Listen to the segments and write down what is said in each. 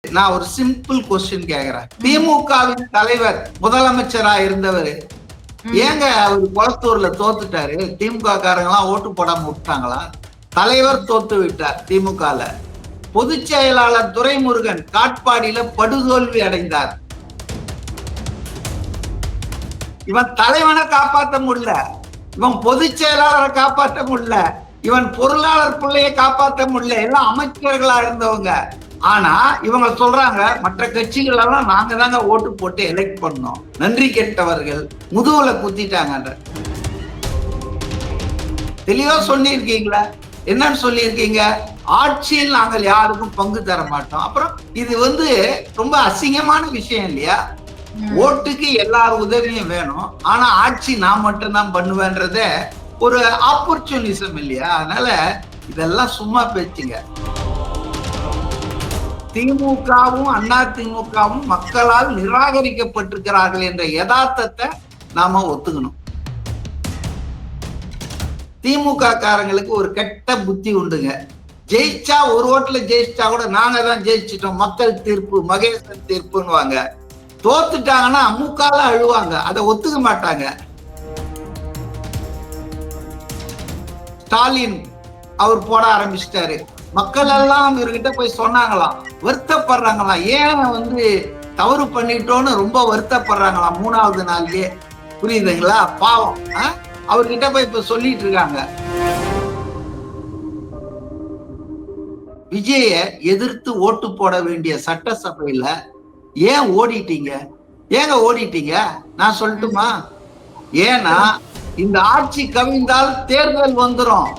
நான் ஒரு simple question கேக்குறேன். திமுகவின் தலைவர் முதலமைச்சரா இருந்தவர் ஏங்க அவர் குளத்தூர்ல தோத்துட்டாரு? திமுக காரங்க எல்லாம் ஓட்டு போடாம விட்டாங்களா? தலைவர் தோத்து விட்டார் திமுகல. பொதுச் செயலாளர் துரைமுருகன் காட்பாடியில படுதோல்வி அடைந்தார். இவன் தலைவனை காப்பாற்ற முடியல, இவன் பொதுச் செயலாளரை காப்பாற்ற முடியல, இவன் பொருளாளர் பிள்ளையை காப்பாற்ற முடியல. எல்லாம் அமைச்சர்களா இருந்தவங்க. ஆனா இவங்க சொல்றாங்க மற்ற கட்சிகள் எல்லாம் நாங்க தாங்க ஓட்டு போட்டு எலெக்ட் பண்ணோம், நன்றி கெட்டவர்கள், முதுகுல குத்திட்டாங்க. தெளிவா சொல்லியிருக்கீங்களா? என்னன்னு சொல்லியிருக்கீங்க? ஆட்சியில் நாங்கள் யாருக்கும் பங்கு தர மாட்டோம். அப்புறம் இது ரொம்ப அசிங்கமான விஷயம் இல்லையா? ஓட்டுக்கு எல்லார் உதவியும் வேணும், ஆனா ஆட்சி நான் மட்டும்தான் பண்ணுவேன்றத ஒரு ஆப்பர்ச்சுனிசம் இல்லையா? அதனால இதெல்லாம் சும்மா பேச்சுங்க. திமுகவும் அண்ணா திமுகவும் மக்களால் நிராகரிக்கப்பட்டிருக்கிறார்கள் என்ற யதார்த்தத்தை நாம ஒத்துக்கணும். திமுக காரங்களுக்கு ஒரு கெட்ட புத்தி உண்டுங்க. ஜெயிச்சா ஒரு ஓட்டுல ஜெயிச்சா கூட நாங்க தான் ஜெயிச்சிட்டோம், மக்கள் தீர்ப்பு, மகேசன் தீர்ப்புன்னு. தோத்துட்டாங்கன்னா அமுக்கால அழுவாங்க, அதை ஒத்துக்க மாட்டாங்க. ஸ்டாலின் அவர் போட ஆரம்பிச்சிட்டாரு. மக்கள் எல்லாம் இவர்கிட்ட போய் சொன்னாங்களாம், வருத்தப்படுறாங்களாம். ஏன் தவறு பண்ணிட்டோன்னு ரொம்ப வருத்தப்படுறாங்களாம் 3வது நாள்லயே. புரியுதுங்களா? பாவம். அவர்கிட்ட போய் இப்ப சொல்லிட்டு இருக்காங்க. விஜய எதிர்த்து ஓட்டு போட வேண்டிய சட்டசபையில ஏன் ஓடிட்டீங்க? ஏங்க ஓடிட்டீங்க? நான் சொல்லட்டுமா? ஏன்னா இந்த ஆட்சி கவிழ்ந்தால் தேர்தல் வந்துரும்.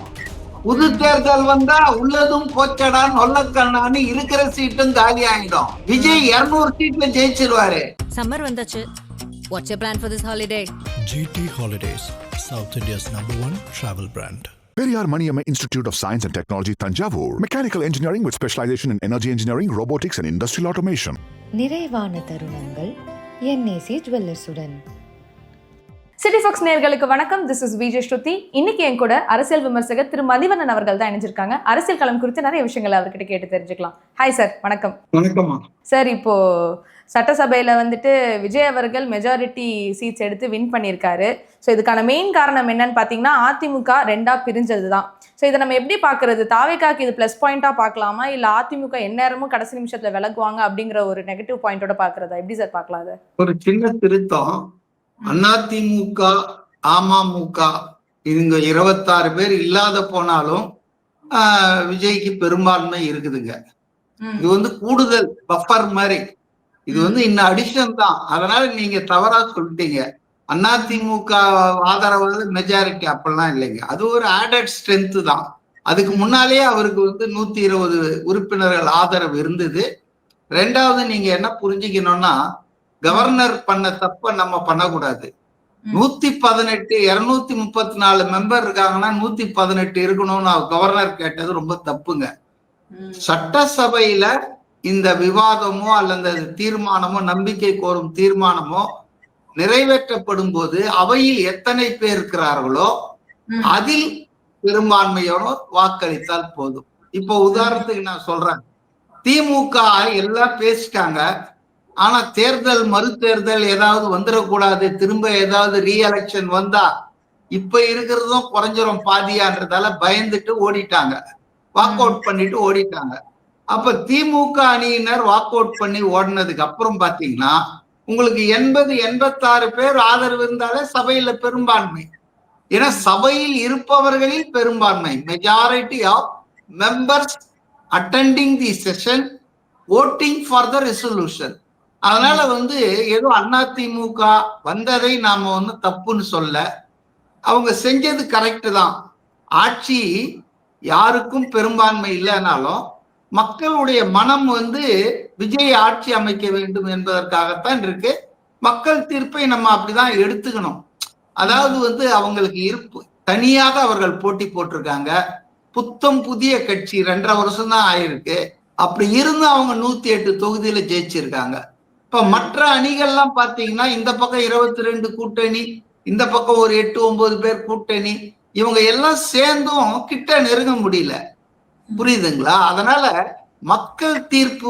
புது தேர்தல் வந்தா உள்ளதும் போச்சடா நொல்லக்கண்ணான்னு இருக்கிற சீட்டும் காலி ஆயிடும். விஜய் 200 சீட்ல ஜெயிச்சிருவாரு. சம்மர் வந்தாச்சு. What's your plan for this holiday? GT Holidays, South India's #1 travel brand. Periyar Maniamma Institute of Science and Technology, Tanjavur. Mechanical engineering with specialization in energy engineering, robotics and industrial automation. நிறைவான தருணங்கள் NAC ஜுவல்லர்ஸுடன். City Fox நேயர்களுக்கு வணக்கம். This is Vijay ஸ்ருதி. இன்னைக்கு என் கூட அரசியல் விமர்சகர் திரு மதிவண்ணன் அவர்கள் தான் இணைஞ்சிருக்காங்க. அரசியல் களம் குறித்து நிறைய விஷயங்களை அவர்கிட்ட கேட்டு தெரிஞ்சுக்கலாம். ஹாய் சார், வணக்கம். வணக்கம்மா சார், இப்போ சட்டசபையில விஜய் அவர்கள் மெஜாரிட்டி சீட்ஸ் எடுத்து வின் பண்ணியிருக்காரு. ஸோ இதுக்கான மெயின் காரணம் என்னன்னு பார்த்தீங்கன்னா அதிமுக 2ஆ பிரிஞ்சது தான். ஸோ இதை நம்ம எப்படி பார்க்கறது? தாவேக்காக்கு இது ப்ளஸ் பாயிண்டா பார்க்கலாமா, இல்லை அதிமுக எந்நேரமும் கடைசி நிமிஷத்துல விலகுவாங்க அப்படிங்கிற ஒரு நெகட்டிவ் பாயிண்டோட பார்க்கறதா? எப்படி சார் பார்க்கலாம் அதை? ஒரு சின்ன திருத்தம். அதிமுக அமமுக இதுங்க 26 பேர் இல்லாத போனாலும் விஜய்க்கு பெரும்பான்மை இருக்குதுங்க. இது கூடுதல் பஃபர் மாதிரி. இது இன்னும் அடிஷன் தான். அதனால நீங்க தவறா சொல்லிட்டீங்க. அதிமுக ஆதரவு மெஜாரிட்டி அப்படிலாம் இல்லைங்க. அது ஒரு ஆடட் ஸ்ட்ரென்த் தான். அதுக்கு முன்னாலேயே அவருக்கு 120 உறுப்பினர்கள் ஆதரவு இருந்தது. 2வது நீங்க என்ன புரிஞ்சுக்கணும்னா, கவர்னர் பண்ண தப்ப நம்ம பண்ணக்கூடாது. 118 234 மெம்பர் இருக்காங்கன்னா 118 இருக்கணும்னு கவர்னர் கேட்டது ரொம்ப தப்புங்க. சட்டசபையில இந்த விவாதமோ அல்லது தீர்மானமோ, நம்பிக்கை கோரும் தீர்மானமோ நிறைவேற்றப்படும் போது அவையில் எத்தனை பேர் இருக்கிறார்களோ அதில் பெரும்பான்மையோட வாக்களித்தால் போதும். இப்போ உதாரணத்துக்கு நான் சொல்றேன், திமுக எல்லாம் பேசிட்டாங்க, ஆனா தேர்தல் மறு தேர்தல் ஏதாவது வந்துடக்கூடாது, திரும்ப ஏதாவது ரீஎலெக்ஷன் வந்தா இப்ப இருக்கிறதும் குறைஞ்சிரும் பாதியான்றதால பயந்துட்டு ஓடிட்டாங்க, வாக் அவுட் பண்ணிட்டு ஓடிட்டாங்க. அப்ப திமுக அணியினர் வாக் அவுட் பண்ணி ஓடினதுக்கு அப்புறம் பாத்தீங்கன்னா உங்களுக்கு 80-86 பேர் ஆதரவு இருந்தாலே சபையில பெரும்பான்மை. ஏன்னா சபையில் இருப்பவர்களில் பெரும்பான்மை, majority of members attending the session voting for the resolution. அதனால ஏதோ அதிமுக வந்ததை நாம தப்புன்னு சொல்ல, அவங்க செஞ்சது கரெக்ட் தான். ஆட்சி யாருக்கும் பெரும்பான்மை இல்லைனாலும் மக்களுடைய மனம் விஜய் ஆட்சி அமைக்க வேண்டும் என்பதற்காகத்தான் இருக்கு. மக்கள் தீர்ப்பை நம்ம அப்படிதான் எடுத்துக்கணும். அதாவது அவங்களுக்கு இருப்பு தனியாக அவர்கள் போட்டி போட்டிருக்காங்க. புத்தம் புதிய கட்சி 2.5 வருஷம் தான் ஆயிருக்கு. அப்படி இருந்து அவங்க 108 தொகுதியில ஜெயிச்சிருக்காங்க. இப்ப மற்ற அணிகள்லாம் பாத்தீங்கன்னா இந்த பக்கம் 22 கூட்டணி, இந்த பக்கம் ஒரு 8-9 பேர் கூட்டணி, இவங்க எல்லாம் சேர்ந்தும் கிட்ட நெருங்க முடியல. புரியுதுங்களா? அதனால மக்கள் தீர்ப்பு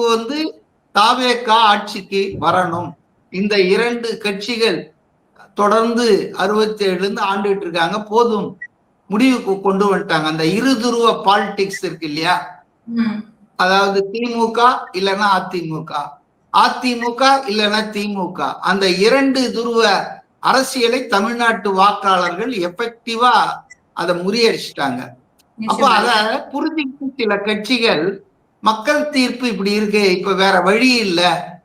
தாவேகா ஆட்சிக்கு வரணும். இந்த 2 கட்சிகள் தொடர்ந்து 67 ஆண்டுகிட்டு இருக்காங்க, போதும் முடிவுக்கு கொண்டு வந்துட்டாங்க. அந்த இருதுருவ பாலிடிக்ஸ் இருக்கு இல்லையா, அதாவது திமுக இல்லைன்னா அதிமுக, அதிமுக இல்லைன்னா திமுக, அந்த 2 துருவ அரசியலை தமிழ்நாட்டு வாக்காளர்கள் எஃபெக்டிவா அதை முறியடிச்சிட்டாங்க. அப்ப அத புரிஞ்சுக்கிட்டு சில கட்சிகள் மக்கள் தீர்ப்பு இப்படி இருக்கு, இப்ப வேற வழி இல்ல,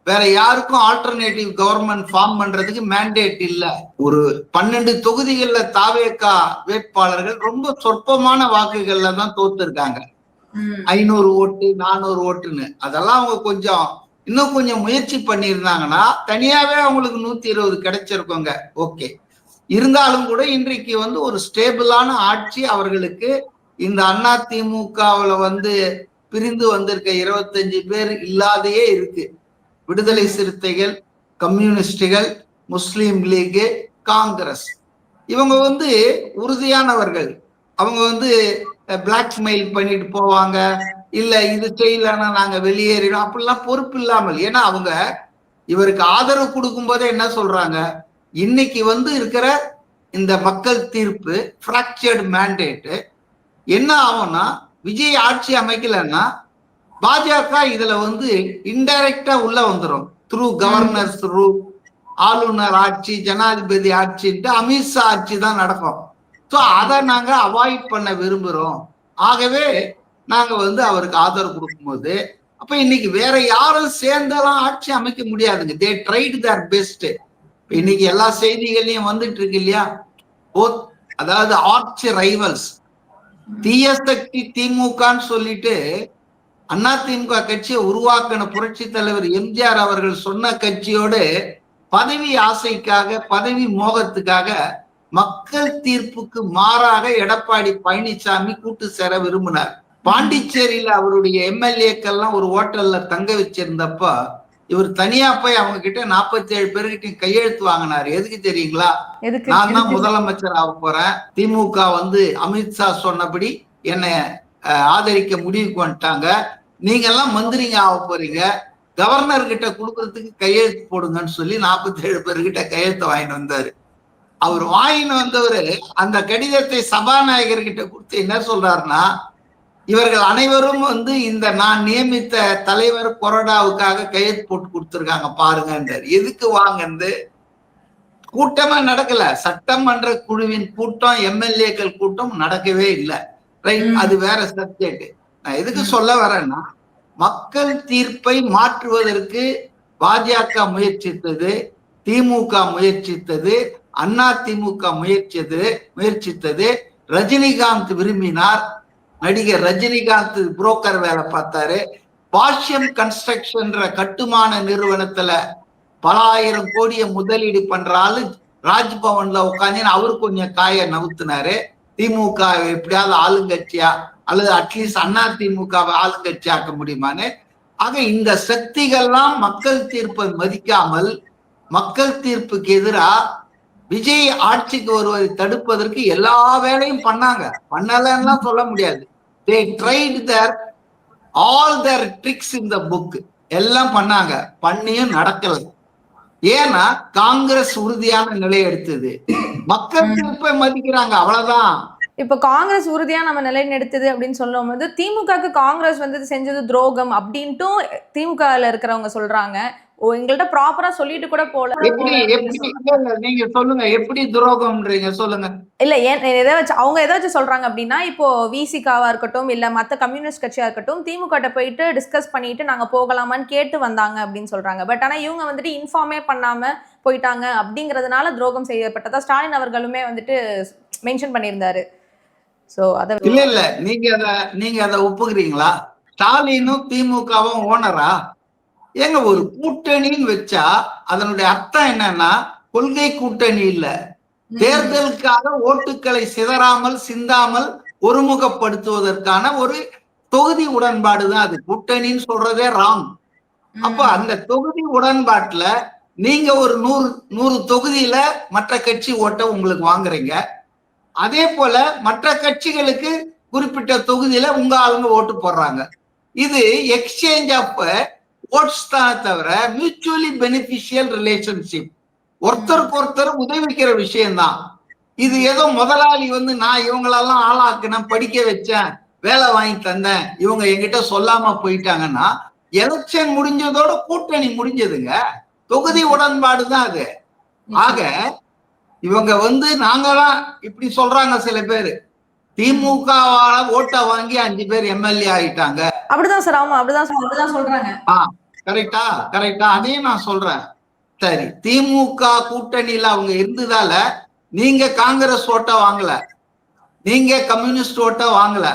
வேற யாருக்கும் ஆல்டர்னேட்டிவ் கவர்மெண்ட் ஃபார்ம் பண்றதுக்கு மேண்டேட் இல்ல. ஒரு 12 தொகுதிகள்ல தாவேகா வேட்பாளர்கள் ரொம்ப சொற்பமான வாக்குகள்ல தான் தோத்துருக்காங்க. 500 ஓட்டு 400 ஓட்டுன்னு. அதெல்லாம் அவங்க இன்னும் கொஞ்சம் முயற்சி பண்ணியிருந்தாங்கன்னா தனியாவே அவங்களுக்கு 120 கிடைச்சிருக்கோங்க. ஓகே, இருந்தாலும் கூட இன்றைக்கு ஒரு ஸ்டேபிளான ஆட்சி அவர்களுக்கு இந்த அதிமுகவுல பிரிந்து வந்திருக்க 25 பேர் இல்லாதையே இருக்கு. விடுதலை சிறுத்தைகள், கம்யூனிஸ்டுகள், முஸ்லீம் லீக், காங்கிரஸ், இவங்க உறுதியானவர்கள். அவங்க பிளாக்மெயில் பண்ணிட்டு போவாங்க, இல்ல இது செய்யலன்னா நாங்க வெளியேறிடும் அப்படிலாம் பொறுப்பு இல்லாமல். ஏன்னா அவங்க இவருக்கு ஆதரவு கொடுக்கும் போதே என்ன சொல்றாங்க, இன்னைக்கு இருக்கிற இந்த மக்கள் தீர்ப்பு பிராக்சர்டு மேண்டேட் என்ன ஆகும்னா, விஜய் ஆட்சி அமைக்கலன்னா பாஜக இதுல இன்டைரக்டா உள்ள வந்துடும். த்ரூ கவர்னர்ஸ் ரூல், ஆளுநர் ஆட்சி, ஜனாதிபதி ஆட்சின்ட்டு அமித்ஷா ஆட்சி தான் நடக்கும். ஸோ அதை நாங்க அவாய்ட் பண்ண விரும்புறோம். ஆகவே நாங்க அவருக்கு ஆதரவு கொடுக்கும்போது அப்ப இன்னைக்கு வேற யாரும் சேர்ந்தெல்லாம் ஆட்சி அமைக்க முடியாதுங்க. They tried their best. இன்னைக்கு எல்லா செய்திகள்லயும் வந்துட்டு இருக்கு இல்லையா, அதாவது ஆர்ச் ரைவல்ஸ், தீய சக்தி திமுகன்னு சொல்லிட்டு அதிமுக கட்சியை உருவாக்கின புரட்சி தலைவர் எம்ஜிஆர் அவர்கள் சொன்ன கட்சியோடு பதவி ஆசைக்காக, பதவி மோகத்துக்காக, மக்கள் தீர்ப்புக்கு மாறாக எடப்பாடி பழனிசாமி கூட்டு சேர விரும்பினார். பாண்டிச்சேரியில அவருடைய எம்எல்ஏக்கள்லாம் ஒரு ஹோட்டல்ல தங்க வச்சிருந்தப்ப இவர் தனியா போய் அவங்க கிட்ட 47 பேர்கிட்ட கையெழுத்து வாங்கினார். எதுக்கு தெரியுங்களா? நான் தான் முதலமைச்சர் ஆக போறேன், திமுக அமித்ஷா சொன்னபடி என்னை ஆதரிக்க முடிவுக்கு வந்துட்டாங்க, நீங்க எல்லாம் மந்திரிங்க ஆக போறீங்க, கவர்னர் கிட்ட கொடுக்கறதுக்கு கையெழுத்து போடுங்கன்னு சொல்லி 47 பேர்கிட்ட கையெழுத்து வாங்கிட்டு வந்தாரு. அவர் வாங்கிட்டு வந்தவரு அந்த கடிதத்தை சபாநாயகர் கிட்ட கொடுத்து என்ன சொல்றாருன்னா, இவர்கள் அனைவரும் இந்த நான் நியமித்த தலைவர் கொறடாவுக்காக கையெழுத்து போட்டு கொடுத்துருக்காங்க பாருங்கன்றார். எதுக்கு வாங்கன்னு கூட்டமா நடக்கல, சட்டமன்ற குழுவின் கூட்டம், எம்எல்ஏக்கள் கூட்டம் நடக்கவே இல்லை. ரைட், அது வேற சப்ஜெக்ட். நான் எதுக்கு சொல்ல வரேன்னா, மக்கள் தீர்ப்பை மாற்றுவதற்கு பாஜக முயற்சித்தது, திமுக முயற்சித்தது, அதிமுக முயற்சித்தது. ரஜினிகாந்த் விரும்பினார், நடிகர் ரஜினிகாந்த் புரோக்கர் வேலை பார்த்தாரு. பாஷ்யம் கன்ஸ்ட்ரக்ஷன் கட்டுமான நிறுவனத்துல பல ஆயிரம் கோடியை முதலீடு பண்ற ஆளு ராஜ்பவன்ல உட்காந்து அவரு கொஞ்சம் காய நவுத்தினாரு. திமுக எப்படியாவது ஆளுங்கட்சியா அல்லது அட்லீஸ்ட் அதிமுகவை ஆளுங்கட்சி ஆக்க முடியுமான்னு. ஆக இந்த சக்திகள்லாம் மக்கள் தீர்ப்பை மதிக்காமல் மக்கள் தீர்ப்புக்கு எதிராக விஜய் ஆட்சிக்கு வருவதை தடுப்பதற்கு எல்லா வேலையும் பண்ணாங்க. பண்ணலன்னா சொல்ல முடியாது. they tried their all their tricks in the book. எல்லாம் பண்ணாங்க, பண்ணியும் நடக்கல. ஏன்னா காங்கிரஸ் உறுதியான நிலை எடுத்தது, மக்கள் தீர்ப்பை மதிக்கிறாங்க, அவ்வளவுதான். இப்ப காங்கிரஸ் உறுதியா நம்ம நிலை எடுத்தது அப்படின்னு சொல்லும் போது திமுகக்கு காங்கிரஸ் செஞ்சது துரோகம் அப்படின்ட்டும் திமுகல இருக்கிறவங்க சொல்றாங்க. எங்கள்கிட்ட ப்ராப்பரா சொல்லிட்டு கூட போல. நீங்க சொல்லுங்க, எப்படி துரோகம்ன்றீங்க சொல்லுங்க. இல்ல அவங்க ஏதாச்சும் சொல்றாங்க அப்படின்னா, இப்போ விசிகாவா இருக்கட்டும் இல்ல மத்த கம்யூனிஸ்ட் கட்சியா இருக்கட்டும், திமுக போயிட்டு டிஸ்கஸ் பண்ணிட்டு நாங்க போகலாமான்னு கேட்டு வந்தாங்க அப்படின்னு சொல்றாங்க. பட் ஆனா இவங்க இன்ஃபார்மே பண்ணாம போயிட்டாங்க அப்படிங்கறதுனால துரோகம் செய்யப்பட்டதா ஸ்டாலின் அவர்களுமே மென்ஷன் பண்ணியிருந்தாரு. சோ அத இல்ல நீங்க அதை ஒப்புக்கிறீங்களா? ஸ்டாலினும் திமுகவும் ஓனரா? ஏங்க, ஒரு கூட்டணின்னு வச்சா அதனுடைய அர்த்தம் என்னன்னா கொள்கை கூட்டணி இல்ல, தேர்தலுக்காக ஓட்டுக்களை சிதறாமல் சிந்தாமல் ஒருமுகப்படுத்துவதற்கான ஒரு தொகுதி உடன்பாடு தான் அது. கூட்டணின்னு சொல்றதே ராங். அப்ப அந்த தொகுதி உடன்பாட்டுல நீங்க ஒரு 100 தொகுதியில மற்ற கட்சி ஓட்ட உங்களுக்கு வாங்குறீங்க, அதே போல மற்ற கட்சிகளுக்கு குறிப்பிட்ட தொகுதியில உங்க ஆளுங்க ஓட்டு போடுறாங்க. இது எக்ஸ்சேஞ்ச் ஆஃப் ஓட்ஸ் தான் தவிர மியூச்சுவலி பெனிஃபிஷியல் ரிலேஷன்ஷிப், ஒருத்தருக்கு ஒருத்தர் உதவிக்கிற விஷயம்தான். இது ஏதோ முதலாளி வந்து நான் இவங்களெல்லாம் ஆளாக்குனேன், படிக்க வச்சேன், வேலை வாங்கி தந்தேன், இவங்க என்கிட்ட சொல்லாம போயிட்டாங்கன்னா எலெக்ஷன் முடிஞ்சதோட கூட்டணி முடிஞ்சதுங்க. தொகுதி உடன்பாடு தான் அது. ஆக இவங்க வந்து நாங்கதான் இப்படி சொல்றாங்க சில பேரு, திமுகவால ஓட்டை வாங்கி 5 பேர் எம்எல்ஏ ஆயிட்டாங்க. அப்படிதான் சார். ஆமா, அப்படிதான் சொல்றாங்க. கரெக்டா கரெக்டா, அதையும் நான் சொல்றேன். சரி, திமுக கூட்டணியில அவங்க இருந்ததால நீங்க காங்கிரஸ் ஓட்டை வாங்கல, நீங்க கம்யூனிஸ்ட் ஓட்டை வாங்கல,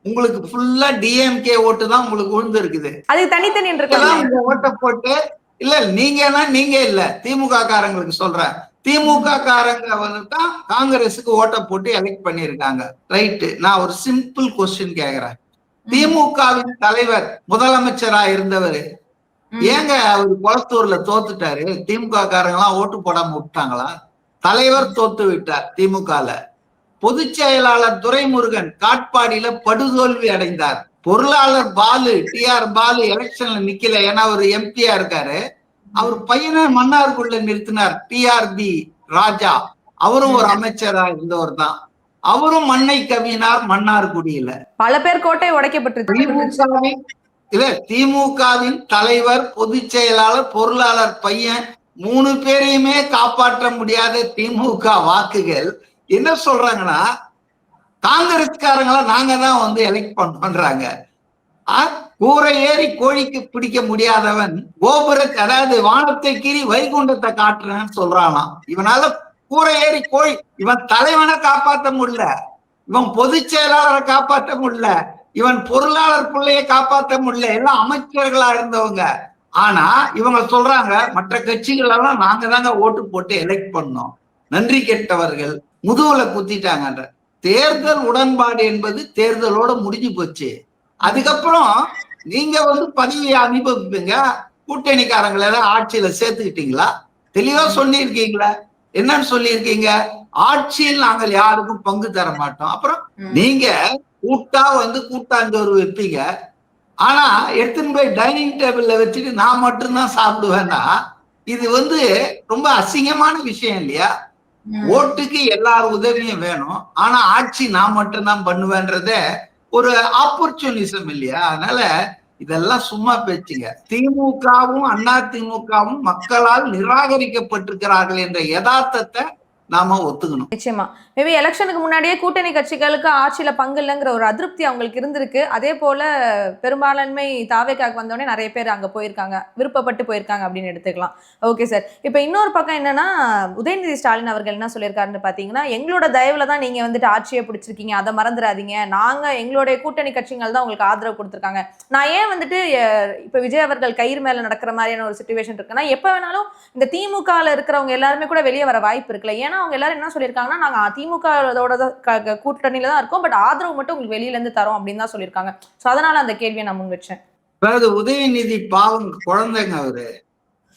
உங்களுக்கு ஃபுல்லா டிஎம்கே ஓட்டு தான் உங்களுக்கு விழுந்து இருக்குது. அதுக்கு தனித்தனி இந்த ஓட்டை போட்டு இல்ல நீங்க இல்ல, திமுக காரங்களுக்கு சொல்றேன், திமுக காரங்க வந்துதான் காங்கிரஸுக்கு ஓட்டை போட்டு எலெக்ட் பண்ணிருக்காங்க. ரைட்டு. நான் ஒரு சிம்பிள் கொஸ்டின் கேக்குறேன். திமுகவின் தலைவர் முதலமைச்சரா இருந்தவர் ஏங்க அவர் குளத்தூர்ல தோத்துட்டாரு? திமுக காரங்க எல்லாம் ஓட்டு போடாம விட்டாங்களா? தலைவர் தோத்து விட்டார் திமுகல. பொதுச் செயலாளர் துரைமுருகன் காட்பாடியில படுதோல்வி அடைந்தார். பொருளாளர் பாலு, டிஆர் பாலு எலெக்ஷன்ல நிக்கல, ஏன்னா அவர் எம்பியா இருக்காரு. அவர் பையனை மன்னார்குடியில நிறுத்தினார், டிஆர்பி ராஜா. அவரும் ஒரு அமைச்சரா இருந்தவர் தான். அவரும் மண்ணை கவினார் மன்னார்குடியில. பல பேர் கோட்டை உடைக்கப்பட்டிருக்கு. திமுகவின் தலைவர், பொதுச் செயலாளர், பொருளாளர் பையன் 3 பேரையுமே காப்பாற்ற முடியாத திமுக வாக்குகள் என்ன சொல்றாங்கன்னா, காங்கிரஸ்காரங்கள நாங்க தான் வந்து எலெக்ட் பண்றாங்க. கூரை ஏறி கோழிக்கு பிடிக்க முடியாதவன் கோபுரத்தை, அதாவது வானத்தை கீறி வைகுண்டத்தை காட்டுறேன்னு சொல்றானாம். இவனால கூரை ஏறி கோழி, இவன் தலைவனை காப்பாற்ற முடியல, இவன் பொதுச் செயலாளரை காப்பாற்ற முடியல, இவன் பொருளாளர் பிள்ளைய காப்பாற்ற முடியல, எல்லாம் அமைச்சர்களா இருந்தவங்க. ஆனா இவங்க சொல்றாங்க மற்ற கட்சிகள் எல்லாம் நாங்க தாங்க ஓட்டு போட்டு எலெக்ட் பண்ணோம், நன்றி கெட்டவர்கள், முதுகுல குத்திட்டாங்கன்ற. தேர்தல் உடன்பாடு என்பது தேர்தலோட முடிஞ்சு போச்சு. அதுக்கப்புறம் நீங்க வந்து பதவியை அனுபவிப்பீங்க, கூட்டணிக்காரங்களை எல்லாம் ஆட்சியில சேர்த்துக்கிட்டீங்களா? தெளிவா சொல்லியிருக்கீங்களா? என்னன்னு சொல்லியிருக்கீங்க? ஆட்சியில் நாங்கள் யாருக்கும் பங்கு தர மாட்டோம். அப்புறம் நீங்க கூட்டா வந்து கூட்டாஞ்சோறு வைப்பீங்க, ஆனா எடுத்துன்னு போய் டைனிங் டேபிள்ல வச்சுட்டு நான் மட்டும்தான் சாப்பிடுவேன்னா இது வந்து ரொம்ப அசிங்கமான விஷயம் இல்லையா? ஓட்டுக்கு எல்லாரும் உதவியும் வேணும், ஆனா ஆட்சி நான் மட்டும்தான் பண்ணுவேன்றத ஒரு ஆப்பர்ச்சுனிசம் இல்லையா? அதனால இதெல்லாம் சும்மா பேச்சுங்க. திமுகவும் அதிமுகவும் மக்களால் நிராகரிக்கப்பட்டிருக்கிறார்கள் என்ற யதார்த்தத்தை நாம ஒத்துக்கணும். நிச்சயமா. மேபி எலெக்ஷனுக்கு முன்னாடியே கூட்டணி கட்சிகளுக்கு ஆட்சியில பங்கு இல்லைங்கிற ஒரு அதிருப்தி அவங்களுக்கு இருந்திருக்கு. அதே போல பெரும்பான்மை தாவேக்காக்கு வந்தோடனே நிறைய பேர் அங்க போயிருக்காங்க, விருப்பப்பட்டு போயிருக்காங்க அப்படின்னு எடுத்துக்கலாம். Okay sir. இப்ப இன்னொரு பக்கம் என்னன்னா, உதயநிதி ஸ்டாலின் அவர்கள் என்ன சொல்லியிருக்காருன்னு பாத்தீங்கன்னா, எங்களோட தயவுல தான் நீங்க வந்துட்டு ஆட்சியை பிடிச்சிருக்கீங்க, அதை மறந்துடாதீங்க, நாங்க எங்களுடைய கூட்டணி கட்சிகள் தான் உங்களுக்கு ஆதரவு கொடுத்துருக்காங்க. நான் ஏன் வந்துட்டு இப்ப விஜய் அவர்கள் கயிறு மேல நடக்கிற மாதிரியான ஒரு சிச்சுவேஷன் இருக்குன்னா, எப்ப வேணாலும் இந்த திமுகல இருக்கிறவங்க எல்லாருமே கூட வெளியே வர வாய்ப்பு இருக்குல்ல. ஏன்னா அவங்க எல்லாரும் என்ன சொல்லியிருக்காங்கன்னா, நாங்க திமுகவோட கூட்டணியில தான் இருக்கோம், பட் ஆதரவு மட்டும் உங்களுக்கு வெளியில இருந்து தரோம் அப்படின்னு தான் சொல்லியிருக்காங்க. சோ அதனால அந்த கேள்வியை நான் முன் வச்சேன். அதாவது உதயநிதி பாவம் குழந்தைங்க அவரு,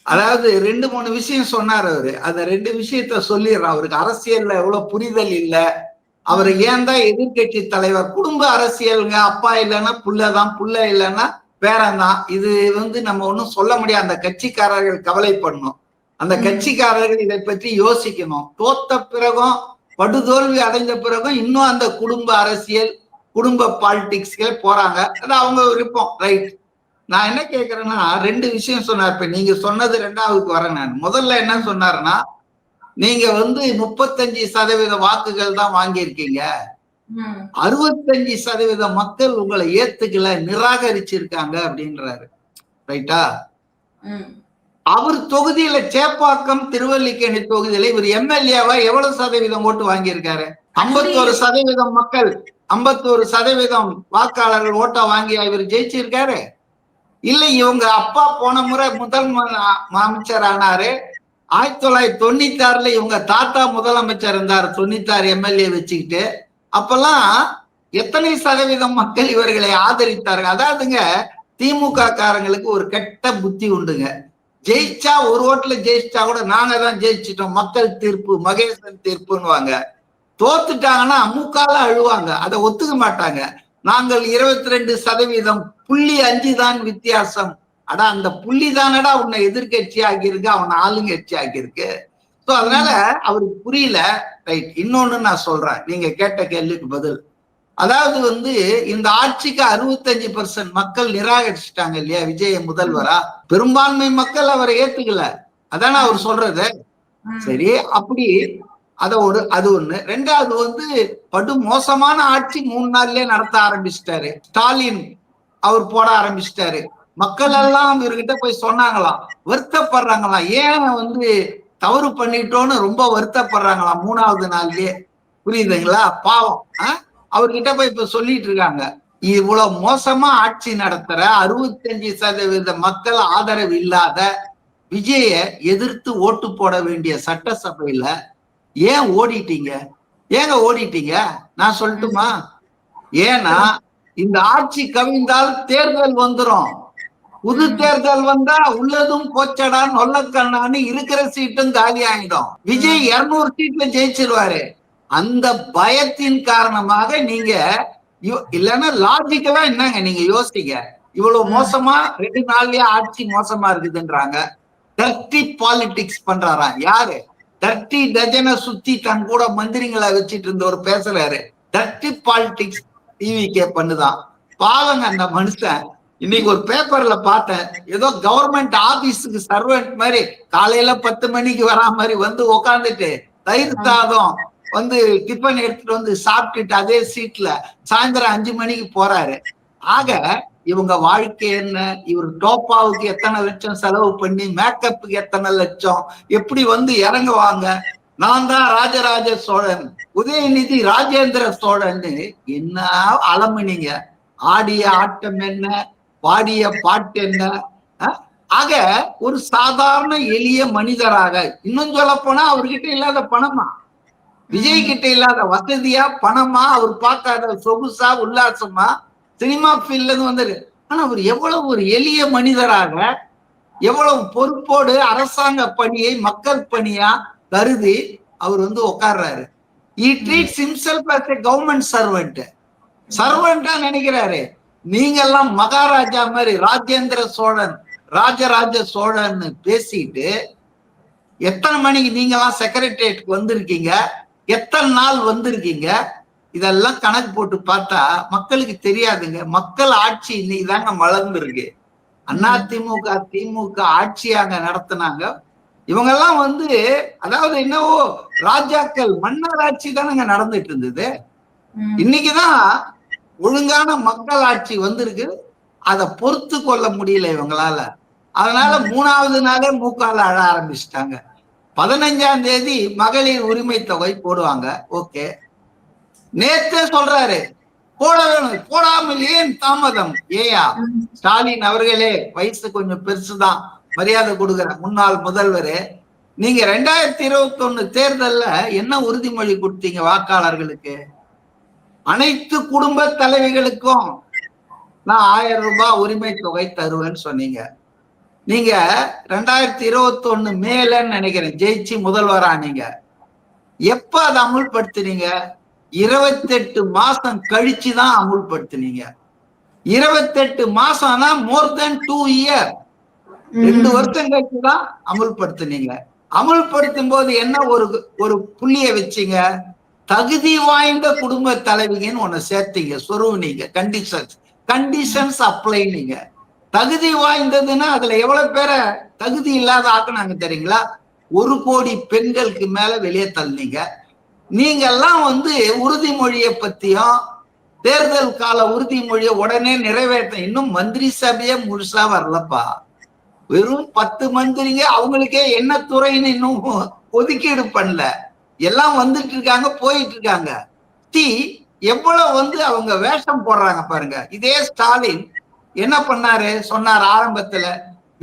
அதாவது 2-3 விஷயம் சொன்னார் அவரு. அந்த 2 விஷயத்த சொல்லிடுறான். அவருக்கு அரசியல்ல எவ்வளவு புரிதல் இல்ல, அவரு ஏன் தான் எதிர்கட்சி தலைவர். குடும்ப அரசியலுங்க, அப்பா இல்லைன்னா புள்ளதான், புள்ள இல்லைன்னா பேரன்தான். இது வந்து நம்ம ஒன்னும் சொல்ல முடியாது. அந்த கட்சிக்காரர்கள் கவலைப்படணும், அந்த கட்சிக்காரர்கள் இதை பற்றி யோசிக்கணும். தோத்த பிறகும் படுதோல்வி அடைந்த பிறகும் இன்னும் அந்த குடும்ப அரசியல், குடும்ப பாலிடிக்ஸ்ல போறாங்க. அது அவங்க விருப்பம். ரைட். நான் என்ன கேட்கிறேன்னா, 2 விஷயம் சொன்னார். இப்ப நீங்க சொன்னது 2வதுக்கு வரேன். நான் முதல்ல என்ன சொன்னாருன்னா, நீங்க வந்து 35% வாக்குகள் தான் வாங்கியிருக்கீங்க, 65% மக்கள் உங்களை ஏத்துக்கல, நிராகரிச்சிருக்காங்க அப்படின்றாரு. ரைட்டா? அவர் தொகுதியில சேப்பாக்கம், திருவல்லிக்கேணி தொகுதியில இவர் எம்எல்ஏவா எவ்வளவு சதவீதம் ஓட்டு வாங்கியிருக்காரு? 51% மக்கள், 51% வாக்காளர்கள் ஓட்டை வாங்கி இவர் ஜெயிச்சிருக்காரு. இல்ல, இவங்க அப்பா போன முறை முதல் அமைச்சர் ஆனாரு. 1996 இவங்க தாத்தா முதலமைச்சர் இருந்தார், 96 எம்எல்ஏ வச்சுக்கிட்டு. அப்பெல்லாம் எத்தனை சதவீதம் மக்கள் இவர்களை ஆதரித்தார்கள்? அதாவதுங்க, திமுக காரங்களுக்கு ஒரு கெட்ட புத்தி உண்டுங்க. ஜெயிச்சா ஒரு ஓட்டுல ஜெயிச்சா கூட நாங்க தான் ஜெயிச்சிட்டோம், மக்கள் தீர்ப்பு, மகேசன் தீர்ப்புன்னு. தோத்துட்டாங்கன்னா அமுக்கால அழுவாங்க, அதை ஒத்துக்க மாட்டாங்க. நாங்கள் 22% 0.5 தான் வித்தியாசம் அடா அந்த புள்ளி தானடா உன்னை எதிர்கட்சி ஆகியிருக்கு, அவன் ஆளுங்கட்சி ஆகியிருக்கு. சோ அதனால அவருக்கு புரியல. ரைட். இன்னொன்னு நான் சொல்றேன், நீங்க கேட்ட கேள்விக்கு பதில். அதாவது இந்த ஆட்சிக்கு 65% மக்கள் நிராகரிச்சுட்டாங்க இல்லையா விஜய முதல்வரா. பெரும்பான்மை மக்கள் அவரை ஏத்துக்கல. அதானே அவர் சொல்றது. சரி, அப்படி அது ஒண்ணு. ரெண்டாவது படு மோசமான ஆட்சி 3 நாள்லயே நடத்த ஆரம்பிச்சிட்டாரு. ஸ்டாலின் அவர் போட ஆரம்பிச்சிட்டாரு. மக்கள் எல்லாம் இவர்கிட்ட போய் சொன்னாங்களாம், வருத்தப்படுறாங்களாம், ஏன் தவறு பண்ணிட்டோன்னு ரொம்ப வருத்தப்படுறாங்களாம் 3வது நாள்லயே. புரியுதுங்களா? பாவம். அவர்கிட்ட போய் இப்ப சொல்லிட்டு இருக்காங்க, இவ்வளவு மோசமா ஆட்சி நடத்துற 65% மக்கள் ஆதரவு இல்லாத விஜய எதிர்த்து ஓட்டு போட வேண்டிய சட்டசபையில ஏன் ஓடிட்டீங்க? ஏங்க ஓடிட்டீங்க? நான் சொல்லட்டுமா? ஏன்னா இந்த ஆட்சி கவிழ்ந்தால் தேர்தல் வந்துரும். புது தேர்தல் வந்தா உள்ளதும் போச்சடா நொல்லக்கண்ணான்னு இருக்கிற சீட்டும் காலி ஆயிடும். விஜய் 200 சீட்ல ஜெயிச்சிருவாரு. அந்த பயத்தின் காரணமாக நீங்க இல்லைன்னா லாஜிக்கலா என்னங்க நீங்க யோசிங்க. இவ்வளவு மோசமா 2 நாள்லயே ஆட்சி மோசமா இருக்குதுன்றாங்க. Dirty politics பண்றாராம். யாரு? டர்ட்டி டஜனை சுத்தி தன் கூட மந்திரிங்களை வச்சிட்டு இருந்தவர் பேசுறாரு. டர்ட்டி பாலிடிக்ஸ் டிவிகே பண்ணுதான். பாவங்க அந்த மனுஷன். இன்னைக்கு ஒரு பேப்பர்ல பார்த்தேன், ஏதோ கவர்மெண்ட் ஆபீஸுக்கு சர்வெண்ட் மாதிரி காலையில 10 மணிக்கு வரா மாதிரி உக்காந்துட்டு தயிர் சாதம் டிஃபன் எடுத்துட்டு சாப்பிட்டுட்டு அதே சீட்ல சாயந்தரம் 5 மணிக்கு போறாரு. ஆக இவங்க வாழ்க்கை என்ன? இவர் டோப்பாவுக்கு எத்தனை லட்சம் செலவு பண்ணி, மேக்கப்புக்கு எத்தனை லட்சம், எப்படி இறங்குவாங்க? நான் தான் ராஜராஜ சோழன், உதயநிதி ராஜேந்திர சோழன், என்ன அலம்பினீங்க? ஆடிய ஆட்டம் என்ன, பாடிய பாட்டு என்ன? ஆக ஒரு சாதாரண எளிய மனிதராக, இன்னும் சொல்ல போனா அவர்கிட்ட இல்லாத பணமா, விஜய் கிட்ட இல்லாத வசதியா, பணமா, அவர் பார்க்காத சொகுசா உல்லாசமா, சினிமா ஃபீல்ட்ல இருந்து வந்தாரு. ஆனா அவர் எவ்வளவு ஒரு எளிய மனிதராக, எவ்வளவு பொறுப்போடு அரசாங்க பணியை மக்கள் பணியா கருதி அவர் உட்கார்றாரு. He treats himself as a government servant. சர்வெண்டா நினைக்கிறாரு. நீங்க எல்லாம் மகாராஜா மாதிரி ராஜேந்திர சோழன், ராஜராஜ சோழன் பேசிட்டு எத்தனை மணிக்கு நீங்க எல்லாம் செக்ரட்டரியேட்டுக்கு வந்திருக்கீங்க, எத்தனை நாள் வந்திருக்கீங்க, இதெல்லாம் கணக்கு போட்டு பார்த்தா மக்களுக்கு தெரியாதுங்க. மக்கள் ஆட்சி இன்னைக்கு தாங்க மலர்ந்துருக்கு. அதிமுக திமுக ஆட்சியாங்க நடத்தினாங்க. இவங்க எல்லாம் அதாவது என்னவோ ராஜாக்கள் மன்னர் ஆட்சி தானங்க நடந்துட்டு இருந்தது. இன்னைக்குதான் ஒழுங்கான மக்கள் ஆட்சி வந்திருக்கு. அதை பொறுத்து கொள்ள முடியல இவங்களால. அதனால 3வது நாளே மூக்கால அழ ஆரம்பிச்சிட்டாங்க. 15ஆம் தேதி மகளிர் உரிமை தொகை போடுவாங்க. ஓகே, நேத்தே சொல்றாரு போட வேணும், போடாமல் ஏன் தாமதம்? ஏயா ஸ்டாலின் அவர்களே, வயசு கொஞ்சம் பெருசுதான், மரியாதை கொடுக்குற முன்னாள் முதல்வர், நீங்க 2021 தேர்தல்ல என்ன உறுதிமொழி கொடுத்தீங்க வாக்காளர்களுக்கு? அனைத்து குடும்ப தலைவிகளுக்கும் நான் 1000 ரூபாய் உரிமை தொகை தருவேன்னு சொன்னீங்க. நீங்க 2021 மேலன்னு நினைக்கிறேன் ஜெயிச்சு முதல்வரா நீங்க. எப்ப அதை அமுல்படுத்தினீங்க? 28 மாசம் கழிச்சுதான் அமுல்படுத்தினீங்க. 28 மாசம்னா மோர் தென் 2 இயர், 2 வருஷம் கழிச்சுதான் அமுல்படுத்தினீங்க. அமுல்படுத்தும் போது என்ன ஒரு புள்ளிய வச்சீங்க? தகுதி வாய்ந்த குடும்ப தலைவிங்கன்னு ஒண்ணு சேர்த்தீங்க, சொருவுனீங்க. Conditions apply. நீங்க தகுதி வாய்ந்ததுன்னா அதுல எவ்வளவு பேரை தகுதி இல்லாத ஆக்குனாங்க தெரியுங்களா? 1 கோடி பெண்களுக்கு மேல வெளியே தள்ளினீங்க. நீங்க எல்லாம் உறுதிமொழியை பத்தியும் தேர்தல் கால உறுதிமொழியை உடனே நிறைவேற்ற இன்னும் மந்திரி சபையே முழுசா வரலப்பா. வெறும் 10 மந்திரிங்க, அவங்களுக்கே என்ன துறைன்னு இன்னும் ஒதுக்கீடு பண்ணல. எல்லாம் வந்துட்டு இருக்காங்க, போயிட்டு இருக்காங்க. எவ்வளவு அவங்க வேஷம் போடுறாங்க பாருங்க. இதே ஸ்டாலின் என்ன பண்ணாரு? சொன்னார் ஆரம்பத்துல,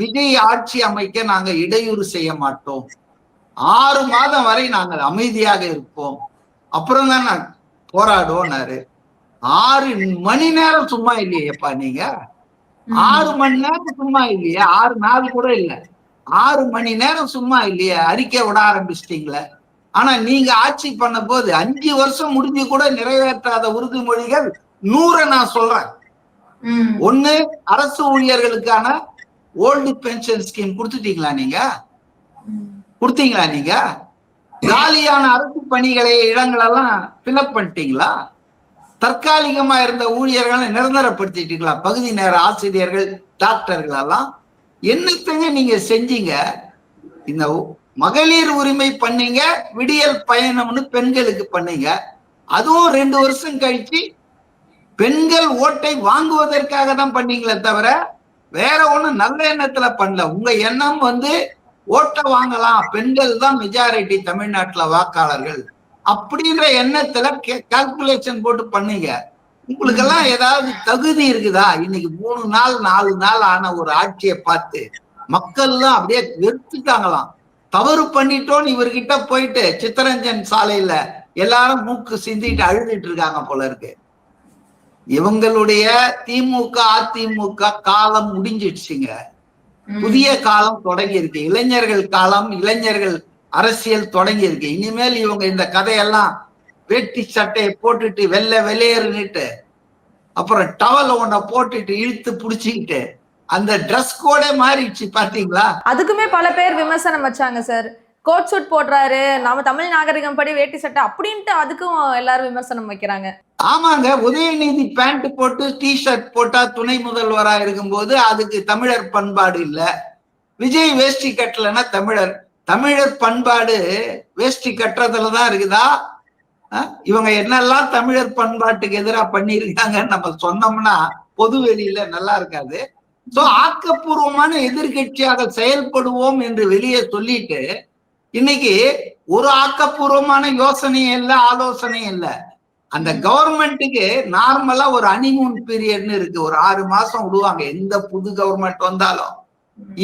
விஜய் ஆட்சி அமைக்க நாங்க இடையூறு செய்ய மாட்டோம், 6 மாதம் வரை நாங்கள் அமைதியாக இருப்போம், அப்புறம் தான் நான் போராடுவோம்னாரு. 6 மணி நேரம் சும்மா இல்லையேப்பா நீங்க. 6 மணி நேரம் சும்மா இல்லையே, 6 நாள் கூட இல்ல, 6 மணி நேரம் சும்மா இல்லையே, அறிக்கை விட ஆரம்பிச்சிட்டீங்களே. ஆனா நீங்க ஆட்சி பண்ண போது 5 வருஷம் முடிஞ்சு கூட நிறைவேற்றாத உறுதிமொழிகள் 100 நான் சொல்றேன். ஒண்ணு அரசு ஊழியர்களுக்கான ஓல்டு பென்ஷன் ஸ்கீம் கொடுத்துட்டீங்களா நீங்க? கொடுத்தீங்களா நீங்க? காலியான அரசு பணிகளை இடங்களெல்லாம் ஃபில்அப் பண்ணிட்டீங்களா? தற்காலிகமா இருந்த ஊழியர்களை நிரந்தரப்படுத்திட்டீங்களா? பகுதி நேர ஆசிரியர்கள், டாக்டர்கள் எல்லாம் என்னத்தங்க நீங்க செஞ்சீங்க? இந்த மகளிர் உரிமை பண்ணீங்க, விடியல் பயணம்னு பெண்களுக்கு பண்ணீங்க. அதுவும் 2 வருஷம் கழிச்சு பெண்கள் ஓட்டை வாங்குவதற்காக தான் பண்ணீங்களே தவிர வேற ஒண்ணும் நல்ல எண்ணத்துல பண்ணல. உங்க எண்ணம் வந்து ஓட்டை வாங்கலாம், பெண்கள் தான் மெஜாரிட்டி தமிழ்நாட்டுல வாக்காளர்கள் அப்படின்ற எண்ணத்துல கால்குலேஷன் போட்டு பண்ணீங்க. உங்களுக்கு எல்லாம் ஏதாவது தகுதி இருக்குதா? இன்னைக்கு 3 நாள் 4 நாள் ஆன ஒரு ஆட்சியை பார்த்து மக்கள் எல்லாம் அப்படியே வெறுத்துட்டாங்களாம். தவறு பண்ணிட்டோன்னு இவர்கிட்ட போயிட்டு சித்தரஞ்சன் சாலையில எல்லாரும் மூக்கு சிந்திட்டு அழுதுட்டு இருக்காங்க போல இருக்கு. இவங்களுடைய திமுக அதிமுக காலம் முடிஞ்சிடுச்சுங்க. புதிய காலம் தொடங்கி இருக்கு. இளைஞர்கள் காலம், இளைஞர்கள் அரசியல் தொடங்கி இருக்கு. இனிமேல் இவங்க இந்த கதையெல்லாம் வேட்டி சட்டையை போட்டுட்டு வெளியேறிட்டு அப்புறம் டவல் ஒன்ன போட்டுட்டு இழுத்து புடிச்சுக்கிட்டு அந்த ட்ரெஸ் கோடே மாறிடுச்சு பாத்தீங்களா? அதுக்குமே பல பேர் விமர்சனம் வச்சாங்க சார். கோட் சூட் போடுறாரு, நாம தமிழ் நாகரிகம் படி வேட்டி சட்டை அப்படின்ட்டு அதுக்கும் எல்லாரும் விமர்சனம் வைக்கிறாங்க. ஆமாங்க, உதயநிதி பேண்ட் போட்டு டிஷர்ட் போட்டா துணை முதல்வரா இருக்கும்போது அதுக்கு தமிழர் பண்பாடு இல்ல. விஜய் வேஷ்டி கட்டலன்னா தமிழர் பண்பாடு வேஷ்டி கட்டுறதுலதான் இருக்குதா? இவங்க என்னெல்லாம் தமிழர் பண்பாட்டுக்கு எதிராக பண்ணியிருக்காங்கன்னு நம்ம சொன்னோம்னா பொது வெளியில நல்லா இருக்காது. சோ ஆக்கப்பூர்வமான எதிர்கட்சியாக செயல்படுவோம் என்று வெளியே சொல்லிட்டு இன்னைக்கு ஒரு ஆக்கப்பூர்வமான யோசனையும் இல்லை, ஆலோசனையும் இல்லை. அந்த கவர்மெண்ட்டுக்கு நார்மலா ஒரு ஹனிமூன் பீரியட்னு இருக்கு. ஒரு 6 மாசம் விடுவாங்க எந்த புது கவர்மெண்ட் வந்தாலும்.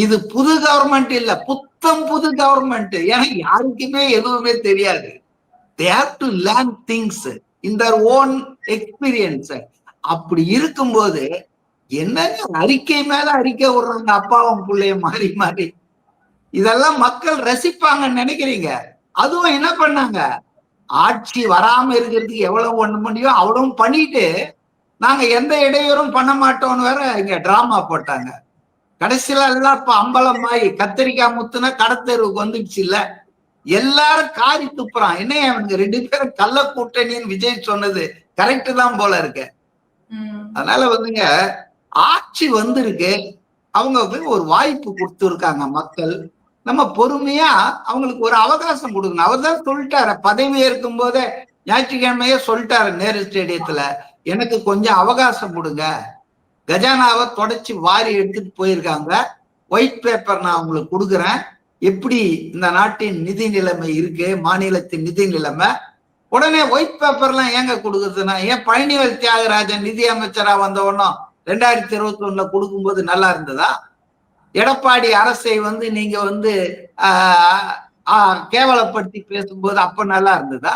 இது புது கவர்மெண்ட் இல்ல, புத்தம் புது கவர்மெண்ட். ஏன்னா யாருக்குமே எதுவுமே தெரியாது. they have to learn things in their own experience. அப்படி இருக்கும்போது என்னங்க அறிக்கை மேல அறிக்கை விடுறாங்க, அப்பாவும் பிள்ளையும் மாறி மாறி. இதெல்லாம் மக்கள் ரசிப்பாங்கன்னு நினைக்கிறீங்க? அதுவும் என்ன பண்ணாங்க, ஆட்சி வராம இருக்கிறதுக்கு எவ்வளவு ஒண்ணு முடியும் அவ்வளவும் பண்ணிட்டு நாங்க எந்த இடையூறும் பண்ண மாட்டோம்னு வேற இங்க டிராமா போட்டாங்க. கடைசியில எல்லாம் இப்ப அம்பலமாயி கத்திரிக்காய் முத்துனா கடத்தெருவுக்கு வந்துடுச்சு இல்ல. எல்லாரும் காரி துப்புறான். என்ன அவனுக்கு 2 பேரும் கள்ள கூட்டணின்னு விஜய் சொன்னது கரெக்ட் தான் போல இருக்கு. அதனால வந்துங்க ஆட்சி வந்திருக்கு, அவங்களுக்கு ஒரு வாய்ப்பு கொடுத்துருக்காங்க மக்கள். நம்ம பொறுமையா அவங்களுக்கு ஒரு அவகாசம் கொடுக்கணும். அவர் தான் சொல்லிட்டாரு, பதவி ஏற்கும் போதே ஞாயிற்றுக்கிழமையே சொல்லிட்டாரு நேரு ஸ்டேடியத்துல, எனக்கு கொஞ்சம் அவகாசம் கொடுங்க. கஜானாவை தொடச்சி வாரி எடுத்துட்டு போயிருக்காங்க. ஒயிட் பேப்பர் நான் உங்களுக்கு கொடுக்குறேன், எப்படி இந்த நாட்டின் நிதி நிலைமை இருக்கு, மாநிலத்தின் நிதி நிலைமை. உடனே ஒயிட் பேப்பர்லாம் ஏங்க கொடுக்குறதுன்னா, ஏன் பழனிவேல் தியாகராஜன் நிதி அமைச்சரா வந்தவொன்னும் 2021 கொடுக்கும்போது நல்லா இருந்ததா? எடப்பாடி அரசை வந்து நீங்க வந்து கேவலப்படுத்தி பேசும்போது அப்ப நல்லா இருந்ததா?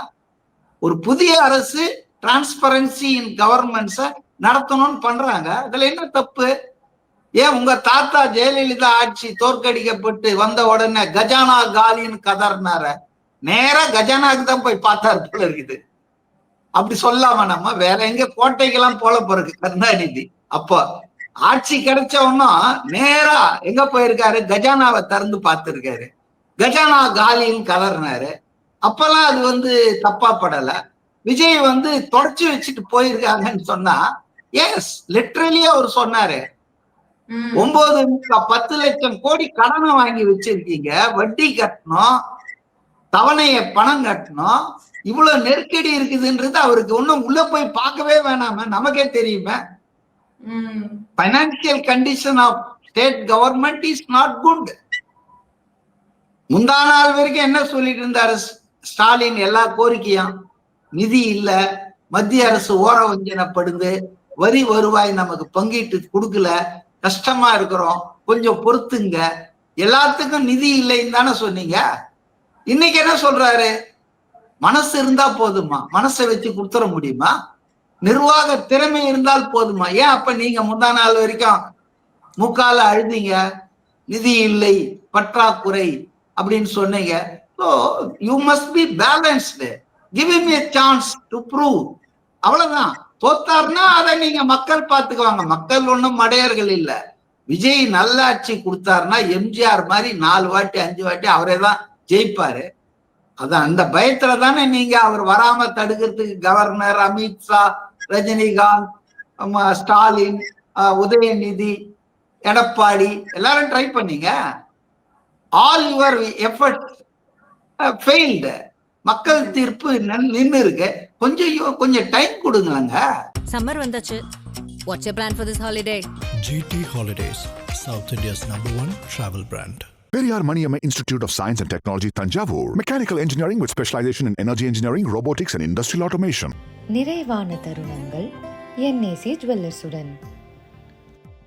ஒரு புதிய அரசு டிரான்ஸ்பரன்சி இன் கவர்மெண்ட்ஸ நடத்தணும்னு பண்றாங்க. அதுல என்ன தப்பு? ஏன் உங்க தாத்தா ஜெயலலிதா ஆட்சி தோற்கடிக்கப்பட்டு வந்த உடனே கஜானா காலின்னு கதர்னார, நேரா கஜானாக்கு தான் போய் பார்த்தாரு போல இருக்குது. அப்படி சொல்லாம நம்ம வேற எங்க கோட்டைக்கெல்லாம் போல போறது கருணாநிதி. அப்போ ஆட்சி கிடைச்ச ஒன்னும் நேரா எங்க போயிருக்காரு, கஜானாவை திறந்து பார்த்திருக்காரு. கஜானா காலின்னு கதர்னாரு. அப்பெல்லாம் அது வந்து தப்பா படல. விஜய் வந்து தொடச்சு வச்சுட்டு போயிருக்காங்கன்னு சொன்னா எஸ் லிட்ரலி அவர் சொன்னாரு. 10 லட்சம் கோடி கடனை வாங்கி வச்சிருக்கீங்க, வட்டி கட்டணும், தவணைய பணம் கட்டணும், இவ்வளவு நெருக்கடி இருக்குதுன்றது அவருக்கு ஒன்னும் உள்ள போய் பார்க்கவே வேணாம, நமக்கே தெரியுமே. Financial condition of state government is not good. முந்தா நாள் வரைக்கும் என்ன சொல்லிட்டு இருந்தாரு ஸ்டாலின்? எல்லா கோரிக்கையும் நிதி இல்ல, மத்திய அரசு ஓர வஞ்சனப்படுது, வரி வருவாய் நமக்கு பங்கிட்டு கொடுக்கல, கஷ்டமா இருக்கிறோம், கொஞ்சம் பொறுத்துங்க, எல்லாத்துக்கும் நிதி இல்லைன்னு தானே சொன்னீங்க. இன்னைக்கு என்ன சொல்றாரு? மனசு இருந்தா போதுமா? மனசை வச்சு கொடுத்துட முடியுமா? நிர்வாக திறமை இருந்தால் போதுமா? ஏன் அப்ப நீங்க முந்தா நாள் வரைக்கும் முக்கால அழுதீங்க, நிதி இல்லை, பற்றாக்குறை அப்படின்னு சொன்னீங்க. So you must be balanced. Give him a chance to prove. அவ்வளவுதான். தோத்தாருன்னா அதை நீங்க மக்கள் பார்த்துக்குவாங்க. மக்கள் ஒண்ணும் மடையர்கள் இல்ல. விஜய் நல்லாட்சி கொடுத்தாருன்னா எம்ஜிஆர் மாதிரி 4 வாட்டி 5 வாட்டி அவரே தான் ஜெயிப்பாரு. அதான் அந்த பயத்துல தானே நீங்க அவர் வராம தடுக்கிறதுக்கு கவர்னர், அமித்ஷா, ரஜினிகாந்த், ஸ்டாலின், உதயநிதி, எடப்பாடி எல்லாரும் ட்ரை பண்ணீங்க. All your effort failed. மக்கள் தீர்ப்பு நின்று இருக்கு. கொஞ்சம் டைம் கொடுங்களாங்க. சம்மர் வந்தாச்சு. What's your plan for this holiday? GT Holidays, South India's #1 travel brand. Periyar Maniamma Institute of Science and Technology, Tanjavur. Mechanical engineering with specialization in energy engineering, robotics and industrial automation. நிறைவான தருணங்கள் NAC ஜுவல்லர்ஸுடன்.